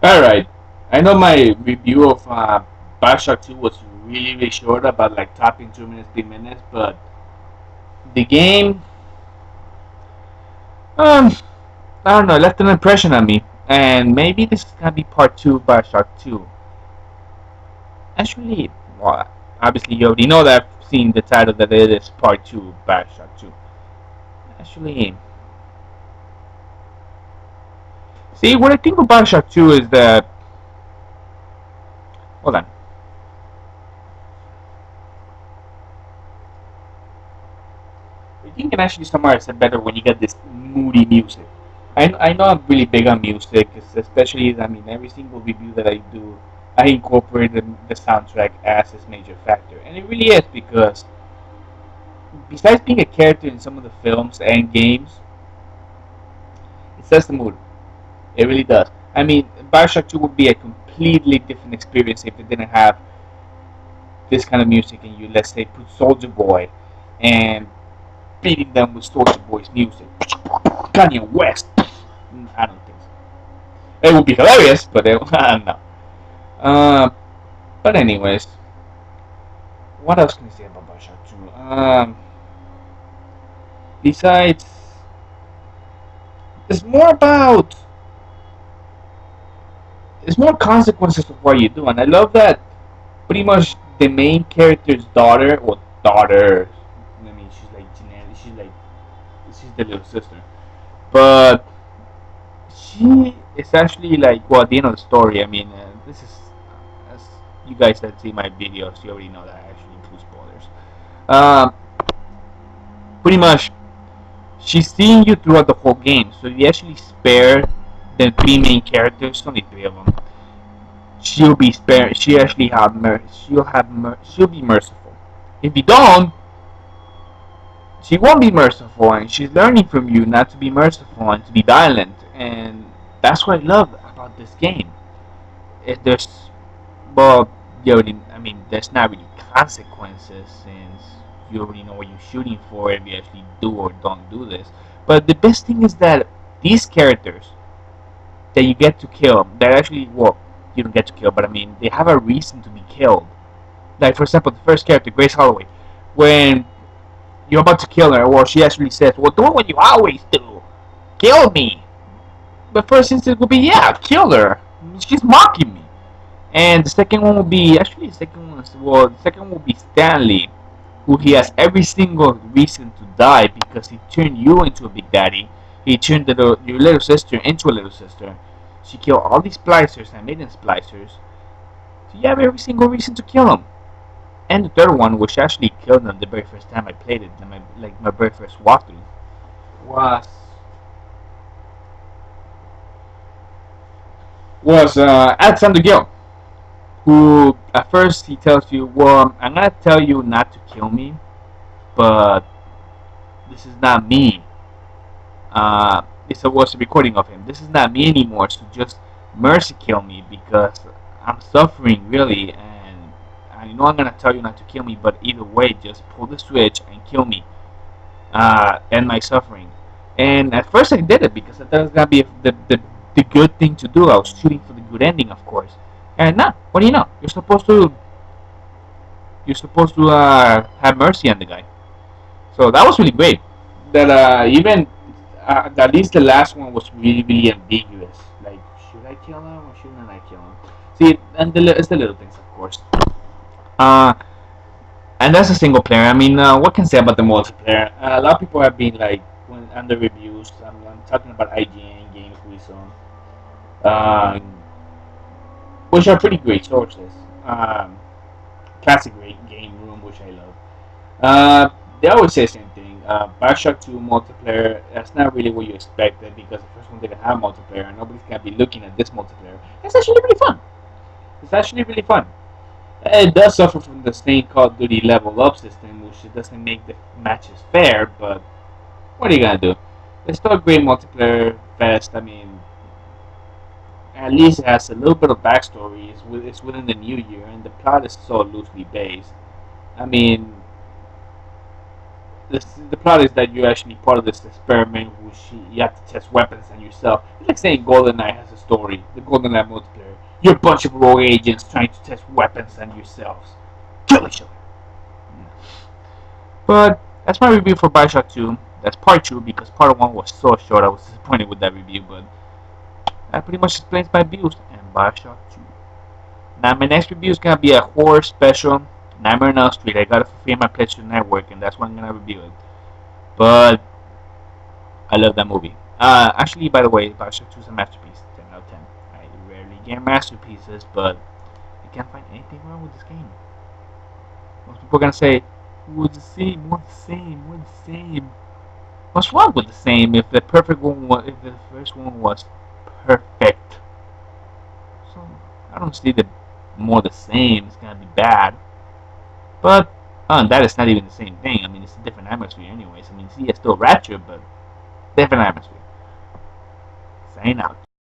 Alright, I know my review of Bioshock 2 was really short, about like topping 2 minutes, 3 minutes, but the game, um, I don't know, left an impression on me. And maybe this is gonna be part 2 of Bioshock 2. Actually, well, obviously you already know that I've seen the title that it is part 2 of Bioshock 2. Actually, see, what I think of Bioshock 2 is that, hold on, I think you can actually summarize it better when you get this moody music. I know I'm really big on music, especially, I mean, every single review that I do, I incorporate the soundtrack as its major factor. And it really is because, besides being a character in some of the films and games, it sets the mood. It really does. I mean, Bioshock 2 would be a completely different experience if it didn't have this kind of music and you, let's say, put Soldier Boy and beating them with Soldier Boy's music. Kanye West. I don't think so. It would be hilarious, but I don't know. Uh, but anyways, what else can I say about Bioshock 2? Besides, it's more about, it's more consequences of what you do, and I love that pretty much the main character's daughter, or daughter, I mean, she's like genetic, she's the little sister, but she is actually like, well, at the end of the story, I mean, this is, as you guys that see my videos, you already know that I actually include spoilers. Um, Pretty much, she's seeing you throughout the whole game, so you actually spare the three main characters, only three of them. She'll be spared. She actually have she'll be merciful. If you don't, she won't be merciful, and she's learning from you not to be merciful and to be violent, and that's what I love about this game. There's, well, you already, I mean, there's not really consequences since you already know what you're shooting for if you actually do or don't do this. But the best thing is that these characters that you get to kill, that actually, well, you don't get to kill, but I mean, they have a reason to be killed. Like, for example, the first character, Grace Holloway, when you're about to kill her, well, she actually says, well, do what you always do, kill me. The first instinct would be, yeah, kill her. She's mocking me. And the second one will be, actually, the second one is, well, the second one will be Stanley, who he has every single reason to die because he turned you into a big daddy. He turned your little sister into a little sister. She killed all these splicers and made them splicers. So you have every single reason to kill him. And the third one, which actually killed him the very first time I played it, my very first walkthrough, was Alexander Gill, who at first he tells you, well, I'm gonna tell you not to kill me, but this is not me. This was a recording of him. This is not me anymore, so just mercy kill me because I'm suffering really, and I know I'm gonna tell you not to kill me, but either way, just pull the switch and kill me, end my suffering. And at first I did it because I thought it was gonna be the good thing to do. I was shooting for the good ending, of course. And nah, what do you know? You're supposed to have mercy on the guy. So that was really great. That even at least the last one was really ambiguous. Like, should I kill him or shouldn't I kill him? See, and it's the little things, of course. Uh, and that's a single player. I mean, what can I say about the multiplayer? A lot of people have been like, when under reviews. I'm talking about IGN Games Reason, um, which are pretty great sources. Classic game room, which I love. They always say the same thing. Bioshock 2 multiplayer, that's not really what you expected because the first one didn't have multiplayer and nobody's going to be looking at this multiplayer. It's actually really fun. It's actually really fun. It does suffer from the same Call of Duty level up system, which doesn't make the matches fair, but what are you going to do? It's still a great multiplayer fest. I mean, at least it has a little bit of backstory. It's within the new year, and the plot is so loosely based. I mean, the plot is that you're actually part of this experiment, which you have to test weapons on yourself. It's like saying GoldenEye has a story, the GoldenEye multiplayer. You're a bunch of rogue agents trying to test weapons on yourselves. Kill each other. But that's my review for Bioshock 2. That's part 2 because part 1 was so short. I was disappointed with that review, but that pretty much explains my views on Bioshock 2. Now my next review is gonna be a horror special, Nightmare on Elm Street. I got it for free on my PlayStation Network, and that's when I'm gonna review it. But I love that movie. Actually, by the way, Bioshock 2 is a masterpiece. 10 out of 10. I rarely get masterpieces, but I can't find anything wrong with this game. Most people are gonna say, "What's the same? What's the same? What's the same?" What's wrong with the same? If the perfect one was, if the first one was perfect, so I don't see the more the same. It's gonna be bad. But that is not even the same thing. I mean, it's a different atmosphere, anyways. I mean, see, it's still Ratchet, but different atmosphere. Signing out.